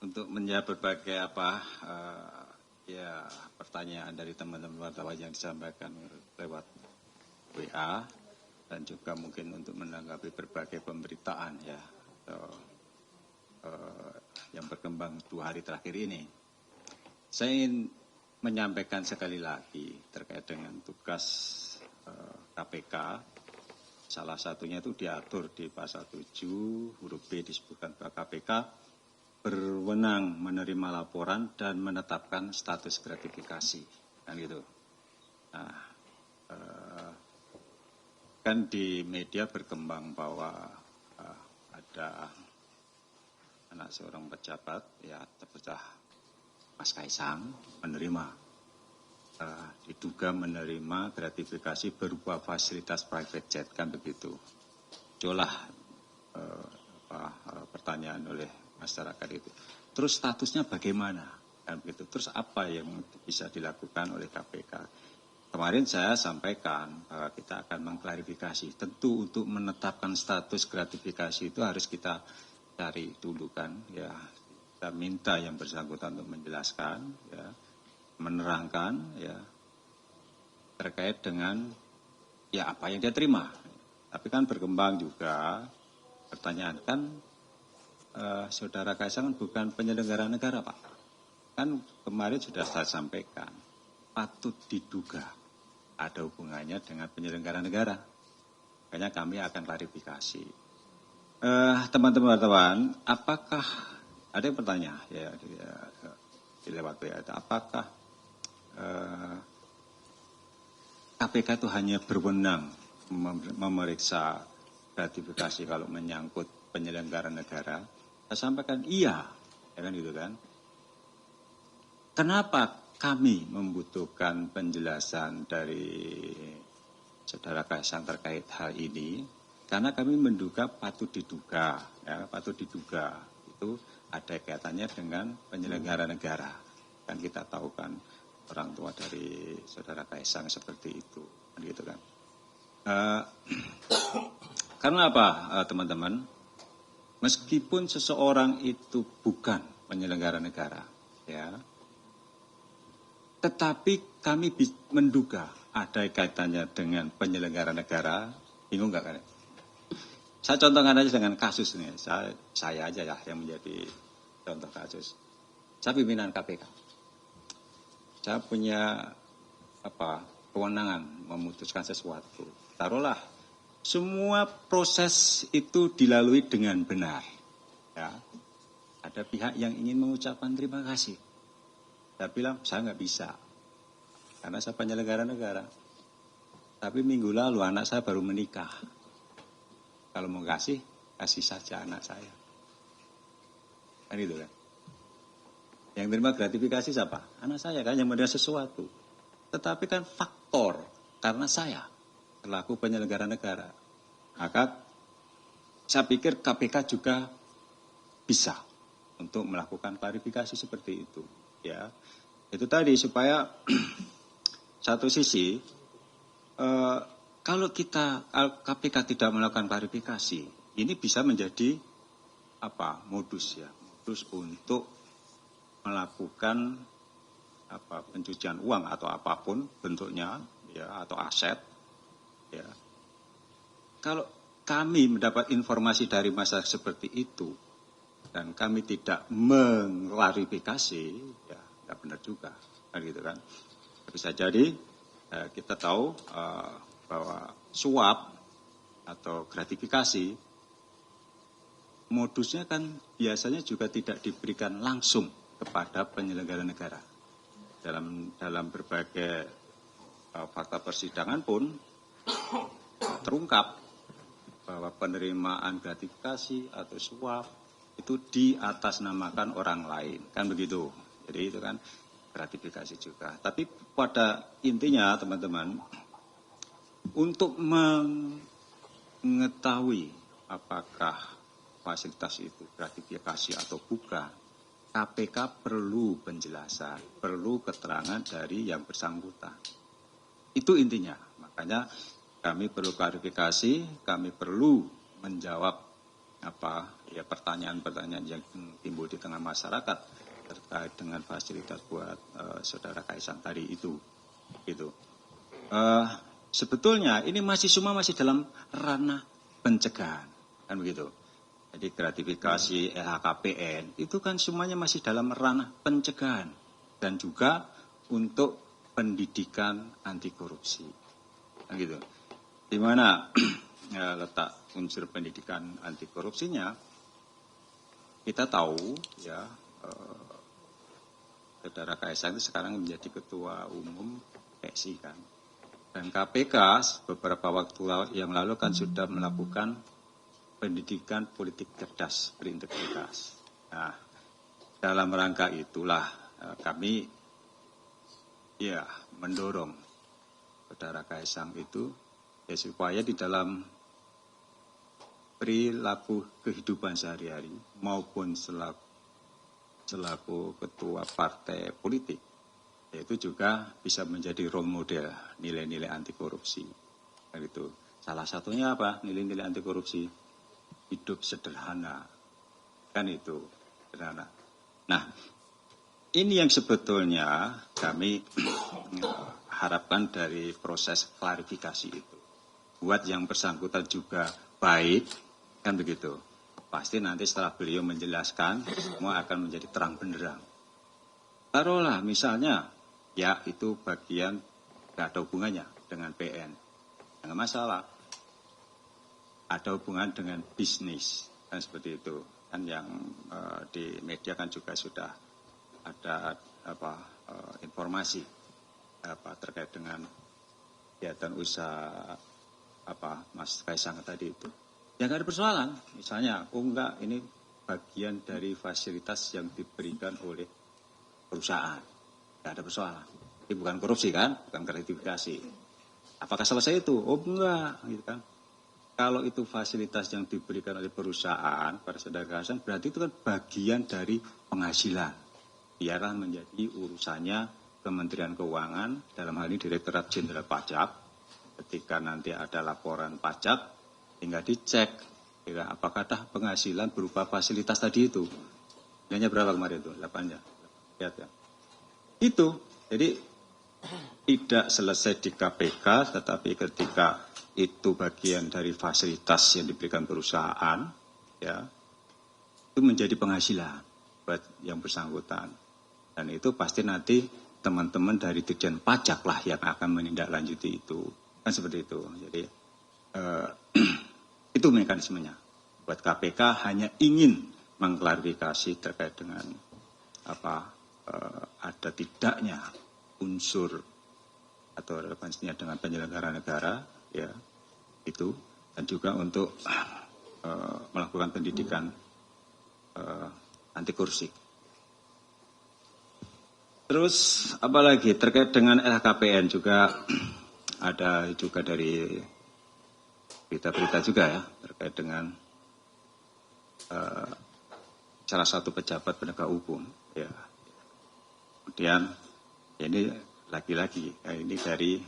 untuk menjawab berbagai pertanyaan dari teman-teman wartawan yang disampaikan lewat WA dan juga mungkin untuk menanggapi berbagai pemberitaan yang berkembang 2 hari terakhir ini. Saya ingin menyampaikan sekali lagi terkait dengan tugas KPK. Salah satunya itu diatur di pasal 7 huruf B, disebutkan bahwa KPK berwenang menerima laporan dan menetapkan status gratifikasi, kan gitu. Nah, kan di media berkembang bahwa ada anak seorang pejabat, terpecah Mas Kaisang diduga menerima gratifikasi berupa fasilitas private jet, kan begitu. Itulah pertanyaan oleh masyarakat itu. Terus statusnya bagaimana? Kan begitu. Terus apa yang bisa dilakukan oleh KPK? Kemarin saya sampaikan bahwa kita akan mengklarifikasi. Tentu untuk menetapkan status gratifikasi itu harus kita cari dulu kan, ya. Kita minta yang bersangkutan untuk menjelaskan, ya, menerangkan, ya, terkait dengan ya apa yang dia terima. Tapi kan berkembang juga pertanyaan, kan Saudara Kaisang bukan penyelenggara negara, Pak. Kan kemarin sudah saya sampaikan, patut diduga ada hubungannya dengan penyelenggara negara. Makanya kami akan klarifikasi. Teman-teman wartawan, apakah ada yang bertanya di lewat WA, apakah KPK itu hanya berwenang memeriksa gratifikasi kalau menyangkut penyelenggara negara? Saya sampaikan iya, ya kan gitu kan. Kenapa kami membutuhkan penjelasan dari Saudara Kaisang terkait hal ini? Karena kami menduga patut diduga itu ada kaitannya dengan penyelenggara negara. Kan kita tahu kan orang tua dari Saudara Kaisang seperti itu, kan gitu kan. Karena apa, teman-teman? Meskipun seseorang itu bukan penyelenggara negara, ya, tetapi kami menduga ada kaitannya dengan penyelenggara negara. Bingung nggak kan? Saya contohkan aja dengan kasus ini. Saya aja ya yang menjadi contoh kasus. Saya pimpinan KPK. Saya punya kewenangan memutuskan sesuatu. Taruhlah semua proses itu dilalui dengan benar. Ya. Ada pihak yang ingin mengucapkan terima kasih. Saya bilang, saya nggak bisa. Karena saya penyelenggara negara. Tapi minggu lalu anak saya baru menikah. Kalau mau kasih saja anak saya. Kan itu kan. Yang terima gratifikasi siapa? Anak saya kan yang menerima sesuatu. Tetapi kan faktor, karena saya selaku penyelenggara negara, maka saya pikir KPK juga bisa untuk melakukan klarifikasi seperti itu, ya. Itu tadi supaya satu sisi kalau KPK tidak melakukan klarifikasi, ini bisa menjadi modus untuk melakukan pencucian uang atau apapun bentuknya, ya, atau aset. Ya. Kalau kami mendapat informasi dari masyarakat seperti itu dan kami tidak mengklarifikasi, ya tidak benar juga, kan gitu kan. Bisa jadi kita tahu bahwa suap atau gratifikasi modusnya kan biasanya juga tidak diberikan langsung kepada penyelenggara negara. Dalam berbagai fakta persidangan pun terungkap bahwa penerimaan gratifikasi atau suap itu diatasnamakan orang lain, kan begitu. Jadi itu kan gratifikasi juga. Tapi pada intinya teman-teman, untuk mengetahui apakah fasilitas itu gratifikasi atau bukan, KPK perlu penjelasan, perlu keterangan dari yang bersangkutan. Itu intinya. Makanya kami perlu klarifikasi, kami perlu menjawab pertanyaan-pertanyaan yang timbul di tengah masyarakat terkait dengan fasilitas buat saudara Kaisang tadi itu, gitu. Sebetulnya ini semua masih dalam ranah pencegahan, kan begitu. Jadi gratifikasi LHKPN itu kan semuanya masih dalam ranah pencegahan dan juga untuk pendidikan anti korupsi, kan gitu. Di mana letak unsur pendidikan anti korupsinya? Kita tahu ya, saudara Kaisang itu sekarang menjadi ketua umum PSI kan. Dan KPK beberapa waktu yang lalu kan sudah melakukan pendidikan politik cerdas berintegritas. Nah, dalam rangka itulah kami ya mendorong saudara Kaisang itu ya supaya di dalam perilaku kehidupan sehari-hari maupun selaku ketua partai politik, yaitu juga bisa menjadi role model nilai-nilai anti korupsi. Dan itu salah satunya apa? Nilai-nilai anti korupsi, hidup sederhana, kan itu sederhana. Nah, ini yang sebetulnya kami harapkan dari proses klarifikasi itu. Buat yang bersangkutan juga baik, kan begitu. Pasti nanti setelah beliau menjelaskan, semua akan menjadi terang benderang. Taruhlah misalnya, ya itu bagian gak ada hubungannya dengan PN. Enggak masalah. Ada hubungan dengan bisnis, kan seperti itu. Kan yang di media kan juga sudah ada informasi terkait dengan kegiatan usaha Mas Kaisang tadi itu. Ya nggak ada persoalan. Misalnya, enggak, ini bagian dari fasilitas yang diberikan oleh perusahaan. Nggak ada persoalan. Ini bukan korupsi kan, bukan gratifikasi. Apakah selesai itu? Oh enggak, gitu kan. Kalau itu fasilitas yang diberikan oleh perusahaan pada saudara Kaisang, berarti itu kan bagian dari penghasilan. Biarlah menjadi urusannya Kementerian Keuangan, dalam hal ini Direktorat Jenderal Pajak. Ketika nanti ada laporan pajak, tinggal dicek ya, apakah ada penghasilan berupa fasilitas tadi itu. Nilainya berapa kemarin itu? 8 ya. Lihat ya. Itu. Jadi tidak selesai di KPK, tetapi ketika itu bagian dari fasilitas yang diberikan perusahaan, ya, itu menjadi penghasilan buat yang bersangkutan. Dan itu pasti nanti teman-teman dari Dirjen Pajak lah yang akan menindaklanjuti itu. Kan seperti itu. Jadi itu mekanismenya. Buat KPK hanya ingin mengklarifikasi terkait dengan ada tidaknya unsur atau relevansinya dengan penyelenggara negara, ya itu, dan juga untuk melakukan pendidikan anti korupsi. Terus apalagi terkait dengan LHKPN juga ada juga dari berita-berita juga ya terkait dengan salah satu pejabat penegak hukum ya. Kemudian ini lagi-lagi ini dari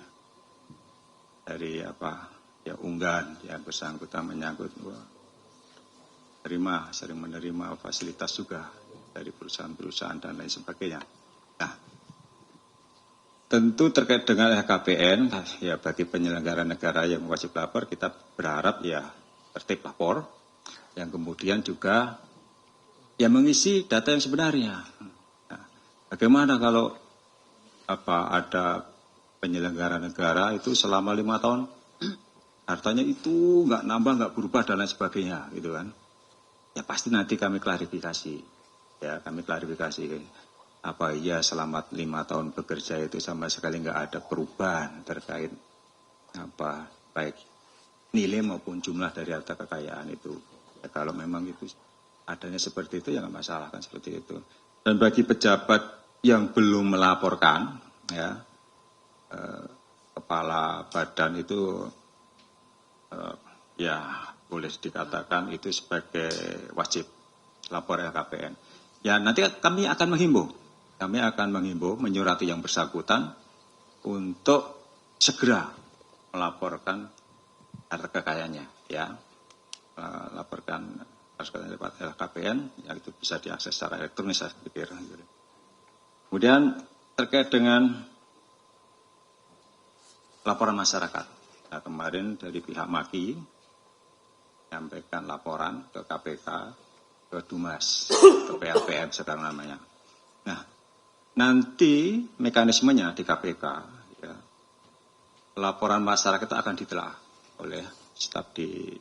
unggahan yang bersangkutan menyangkut sering menerima fasilitas juga dari perusahaan-perusahaan dan lain sebagainya. Nah, tentu terkait dengan LHKPN, ya bagi penyelenggara negara yang wajib lapor, kita berharap ya tertib lapor, yang kemudian juga ya mengisi data yang sebenarnya. Nah, bagaimana kalau ada penyelenggara negara itu selama 5 tahun, hartanya itu nggak nambah, nggak berubah dan lain sebagainya, gitu kan? Ya pasti nanti kami klarifikasi, ya kami klarifikasi. Apa iya selama 5 tahun bekerja itu sama sekali nggak ada perubahan terkait baik nilai maupun jumlah dari harta kekayaan itu. Ya, kalau memang itu adanya seperti itu ya nggak masalah kan seperti itu. Dan bagi pejabat yang belum melaporkan, ya kepala badan itu ya boleh dikatakan itu sebagai wajib lapor LHKPN. Ya nanti kami akan menghimbau. Kami akan menghimbau, menyurati yang bersangkutan untuk segera melaporkan harta kekayaannya, ya, laporkan lewat LHKPN, yang itu bisa diakses secara elektronik saya pikir. Kemudian terkait dengan laporan masyarakat. Nah, kemarin dari pihak MAKI menyampaikan laporan ke KPK, ke Dumas, ke PLPM sekarang namanya. Nah, nanti mekanismenya di KPK, ya, laporan masyarakat itu akan ditelaah oleh staf di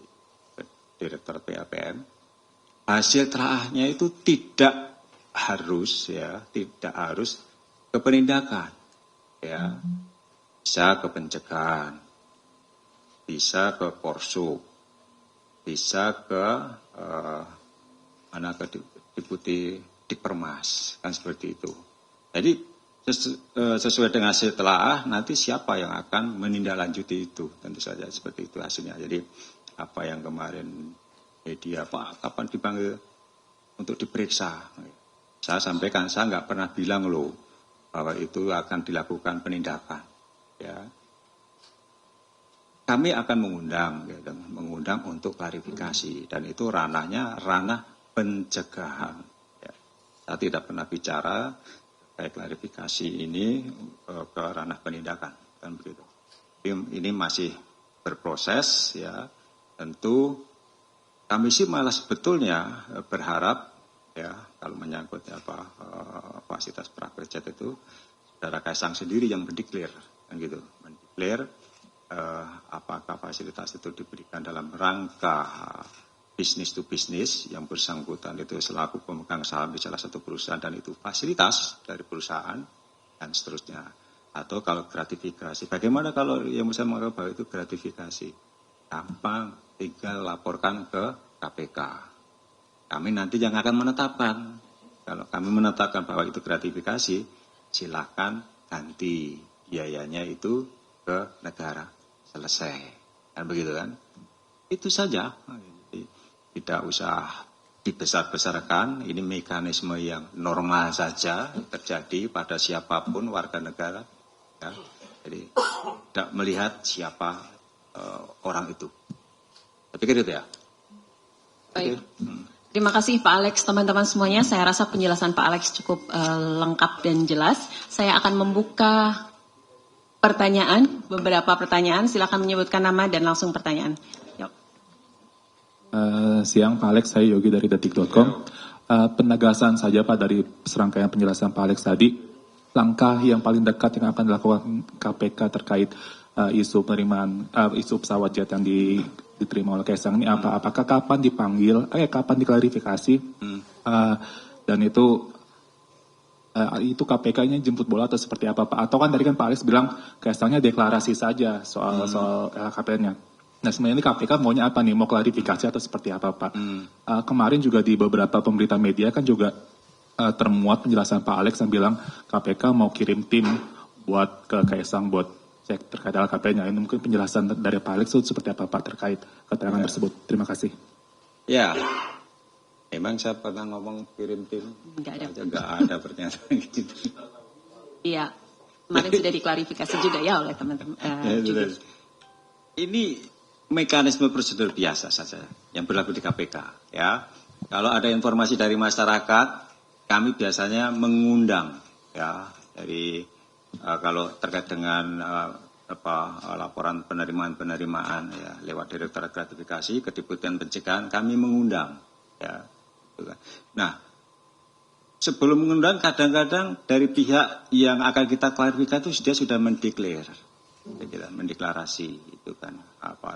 Direktur PLPM. Hasil telaahnya itu tidak harus ke penindakan, ya, bisa ke pencegahan, bisa ke porsuk, bisa ke Deputi Dikpermas, kan seperti itu. Jadi sesuai dengan hasil telaah, nanti siapa yang akan menindaklanjuti itu, tentu saja seperti itu hasilnya. Jadi apa yang kemarin media, Pak, kapan dipanggil untuk diperiksa? Saya sampaikan, saya nggak pernah bilang loh bahwa itu akan dilakukan penindakan. Ya, kami akan mengundang untuk klarifikasi, dan itu ranahnya ranah pencegahan. Ya, saya tidak pernah bicara kayak klarifikasi ini ke ranah penindakan, kan begitu. Ini masih berproses, ya. Tentu kami sih malah sebetulnya berharap, ya, kalau menyangkut fasilitas prakerja itu, saudara Kaisang sendiri yang mendeklar, kan gitu, mendeklar apakah fasilitas itu diberikan dalam rangka bisnis to bisnis yang bersangkutan itu selaku pemegang saham di salah satu perusahaan dan itu fasilitas dari perusahaan dan seterusnya. Atau kalau gratifikasi, bagaimana kalau yang bisa menganggap bahwa itu gratifikasi? Gampang, tinggal laporkan ke KPK. Kami nanti yang akan menetapkan. Kalau kami menetapkan bahwa itu gratifikasi, silakan ganti biayanya itu ke negara. Selesai. Kan begitu kan? Itu saja. Tidak usah dibesar-besarkan. Ini mekanisme yang normal saja terjadi pada siapapun warga negara. Ya. Jadi tidak melihat siapa orang itu. Saya pikir itu ya. Baik. Terima kasih Pak Alex, teman-teman semuanya. Saya rasa penjelasan Pak Alex cukup lengkap dan jelas. Saya akan membuka pertanyaan, beberapa pertanyaan. Silakan menyebutkan nama dan langsung pertanyaan. Yuk. Siang Pak Alex, saya Yogi dari detik.com. Penegasan saja Pak dari serangkaian penjelasan Pak Alex tadi. Langkah yang paling dekat yang akan dilakukan KPK terkait isu penerimaan isu pesawat jet yang diterima oleh Kaisang ini apa? Apakah kapan dipanggil? Kapan diklarifikasi? Dan itu KPK-nya jemput bola atau seperti apa Pak? Atau kan tadi kan Pak Alex bilang Kaisangnya deklarasi saja soal LHKPN-nya. Nah sebenarnya ini KPK maunya apa nih? Mau klarifikasi atau seperti apa Pak? Kemarin juga di beberapa pemberitaan media kan juga termuat penjelasan Pak Alex yang bilang KPK mau kirim tim buat ke Kaisang buat cek terkait LHKPN-nya. Ini mungkin penjelasan dari Pak Alex itu seperti apa Pak terkait keterangan tersebut. Terima kasih. Ya, emang saya pernah ngomong kirim tim? Enggak ada pernyataan gitu. Iya, kemarin sudah diklarifikasi juga ya oleh teman-teman. Ini mekanisme prosedur biasa saja yang berlaku di KPK. Ya, kalau ada informasi dari masyarakat, kami biasanya mengundang, ya, dari kalau terkait dengan laporan penerimaan ya lewat Direktorat Gratifikasi, Kedeputian Pencegahan, kami mengundang, ya. Nah, sebelum mengundang kadang-kadang dari pihak yang akan kita klarifikasi itu dia sudah mendeklarasi itu kan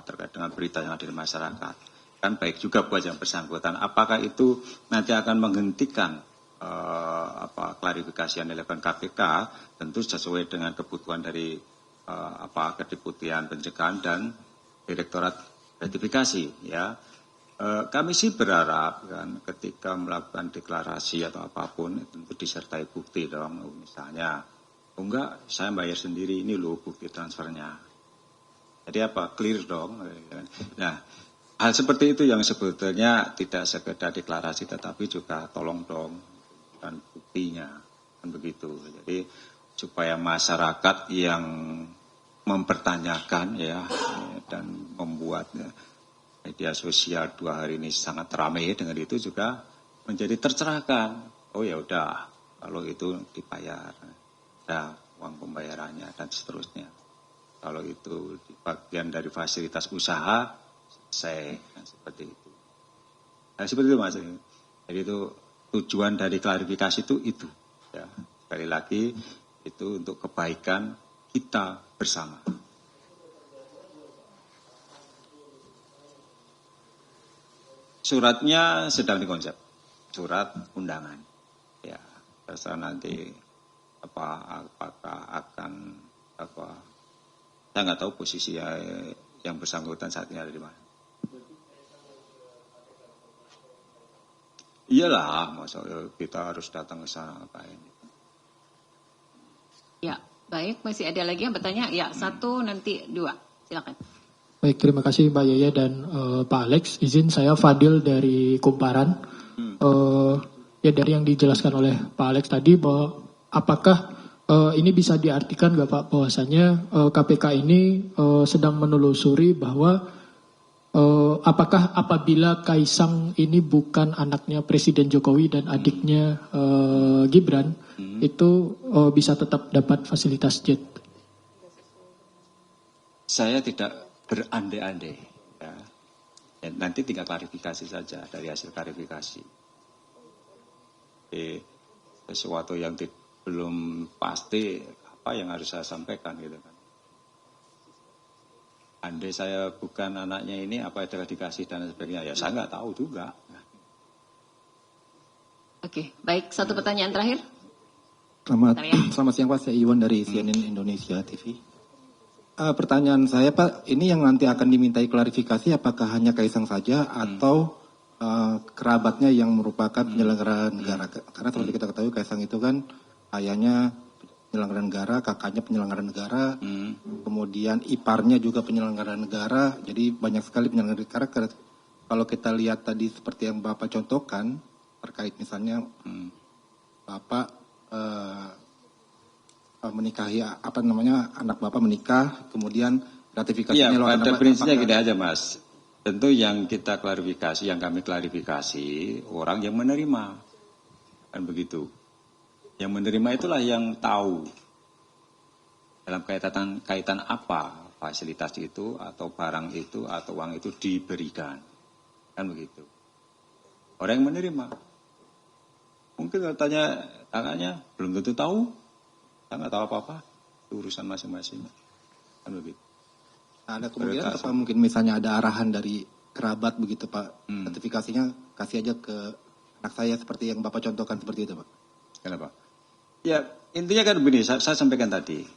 terkait dengan berita yang ada di masyarakat. Kan baik juga buat yang bersangkutan. Apakah itu nanti akan menghentikan klarifikasi yang dilakukan KPK? Tentu sesuai dengan kebutuhan dari Kedeputian Pencegahan dan Direktorat Gratifikasi, ya. Kami sih berharap kan ketika melakukan deklarasi atau apapun tentu disertai bukti dong. Misalnya, enggak saya bayar sendiri, ini loh bukti transfernya. Jadi clear dong. Nah, hal seperti itu yang sebetulnya tidak sekedar deklarasi tetapi juga tolong dong dan buktinya, kan begitu. Jadi supaya masyarakat yang mempertanyakan ya dan membuatnya media sosial 2 hari ini sangat ramai dengan itu juga menjadi tercerahkan. Oh ya udah, kalau itu dibayar, ada uang pembayarannya dan seterusnya. Kalau itu bagian dari fasilitas usaha, selesai, seperti itu. Nah, seperti itu Mas. Jadi itu tujuan dari klarifikasi itu. Ya, sekali lagi itu untuk kebaikan kita bersama. Suratnya sedang dikonsep, surat undangan. Ya, terserah nanti apakah akan saya nggak tahu posisi yang bersangkutan saat ini ada di mana. Iyalah, masa kita harus datang ke sana ngapain? Ya, baik. Masih ada lagi yang bertanya? Ya, 1, nanti 2. Silakan. Baik, terima kasih Mbak Yaya dan Pak Alex. Izin saya Fadil dari Kumparan. Ya dari yang dijelaskan oleh Pak Alex tadi bahwa apakah ini bisa diartikan nggak Pak bahwasanya KPK ini sedang menelusuri bahwa apakah apabila Kaisang ini bukan anaknya Presiden Jokowi dan adiknya Gibran itu bisa tetap dapat fasilitas jet? Saya tidak berandai-andai. Ya. Nanti tinggal klarifikasi saja dari hasil klarifikasi. Sesuatu yang belum pasti apa yang harus saya sampaikan gitu kan. Andai saya bukan anaknya ini apa yang dikasih dan sebagainya ya saya nggak tahu juga. Oke, baik. 1 pertanyaan terakhir. Selamat siang Pak, saya Iwan dari CNN Indonesia TV. Pertanyaan saya Pak, ini yang nanti akan dimintai klarifikasi apakah hanya Kaisang saja atau kerabatnya yang merupakan penyelenggara negara? Karena seperti kita ketahui Kaisang itu kan ayahnya penyelenggara negara, kakaknya penyelenggara negara, kemudian iparnya juga penyelenggara negara, jadi banyak sekali penyelenggara negara. Kalau kita lihat tadi seperti yang Bapak contohkan, terkait misalnya Bapak menikahi anak Bapak menikah, kemudian ratifikasinya lewat pada prinsipnya gini aja Mas. Tentu yang kita klarifikasi, yang kami klarifikasi orang yang menerima. Kan begitu. Yang menerima itulah yang tahu dalam kaitan apa fasilitas itu atau barang itu atau uang itu diberikan. Kan begitu. Orang yang menerima. Mungkin katanya kakaknya belum tentu tahu. Saya nggak tahu apa-apa. Itu urusan masing-masing. Kan begitu. Nah, ada kemungkinan apa mungkin misalnya ada arahan dari kerabat begitu Pak. Sertifikasinya kasih aja ke anak saya seperti yang Bapak contohkan seperti itu Pak. Kenapa? Ya intinya kan begini, saya sampaikan tadi.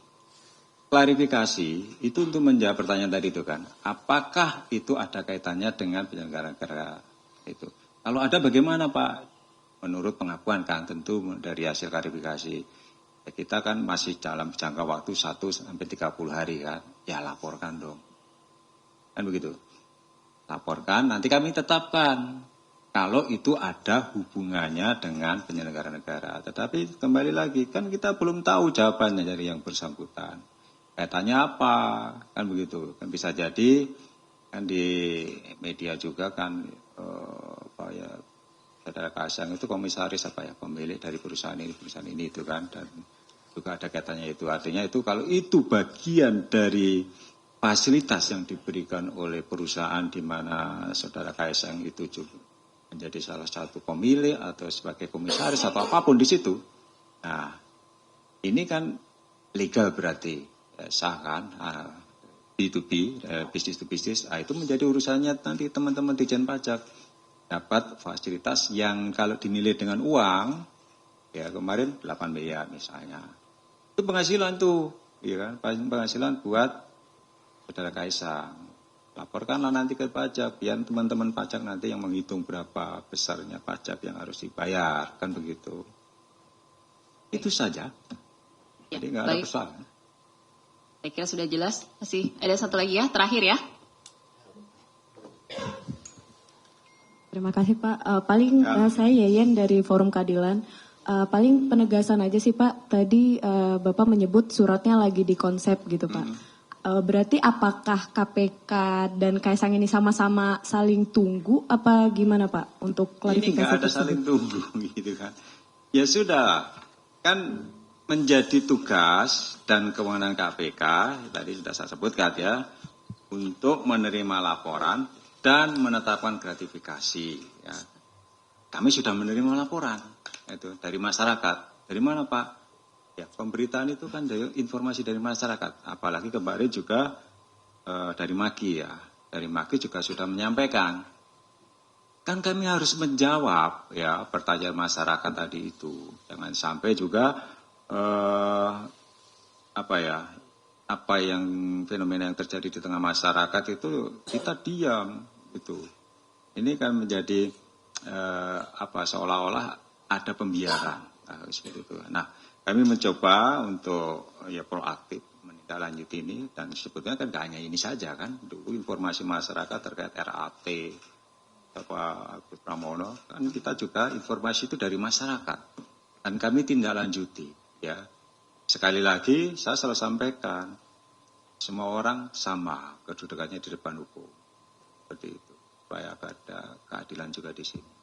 Klarifikasi itu untuk menjawab pertanyaan tadi itu kan. Apakah itu ada kaitannya dengan penyelenggara negara itu? Kalau ada bagaimana Pak? Menurut pengakuan kan tentu dari hasil klarifikasi. Ya, kita kan masih dalam jangka waktu 1 sampai 30 hari kan. Ya laporkan dong. Kan begitu. Laporkan, nanti kami tetapkan. Kalau itu ada hubungannya dengan penyelenggara negara. Tetapi kembali lagi, kan kita belum tahu jawabannya dari yang bersangkutan. Kaitannya apa? Kan begitu. Kan bisa jadi, kan di media juga kan, Saudara Kaisang itu komisaris pemilik dari perusahaan ini itu kan. Dan juga ada kaitannya itu. Artinya itu kalau itu bagian dari fasilitas yang diberikan oleh perusahaan di mana Saudara Kaisang itu juga menjadi salah satu pemilik atau sebagai komisaris atau apapun di situ. Nah, ini kan legal berarti sah kan, B2B, bisnis to bisnis. Itu menjadi urusannya nanti teman-teman Ditjen Pajak dapat fasilitas yang kalau dinilai dengan uang, ya kemarin 8 miliar misalnya. Itu penghasilan tuh, ya kan, penghasilan buat Saudara Kaisang. Laporkanlah nanti ke pajak, biar teman-teman pajak nanti yang menghitung berapa besarnya pajak yang harus dibayar, kan begitu. Itu saja. Jadi nggak ada persoalan. Saya kira sudah jelas. Masih ada 1 lagi ya, terakhir ya. Terima kasih Pak. Saya Yayan dari Forum Keadilan. Paling penegasan aja sih Pak. Tadi Bapak menyebut suratnya lagi di konsep gitu Pak. Berarti apakah KPK dan Kaisang ini sama-sama saling tunggu apa gimana Pak untuk klarifikasi? Ini nggak ada saling tunggu gitu kan. Ya sudah, kan menjadi tugas dan kewenangan KPK, tadi sudah saya sebutkan ya, untuk menerima laporan dan menetapkan gratifikasi. Ya. Kami sudah menerima laporan itu dari masyarakat. Dari mana Pak? Ya, pemberitaan itu kan dari informasi dari masyarakat. Apalagi kemarin juga dari MAGI ya. Dari MAGI juga sudah menyampaikan. Kan kami harus menjawab ya pertanyaan masyarakat tadi itu. Jangan sampai juga apa yang fenomena yang terjadi di tengah masyarakat itu kita diam gitu. Ini kan menjadi seolah-olah ada pembiaran seperti itu. Nah, kami mencoba untuk proaktif menindaklanjuti ini dan sebetulnya kan gak hanya ini saja kan. Dulu informasi masyarakat terkait RAT Bapak Agus Pramono kan kita juga informasi itu dari masyarakat dan kami tindak lanjuti ya. Sekali lagi saya selalu sampaikan semua orang sama kedudukannya di depan hukum seperti itu supaya ada keadilan juga di sini.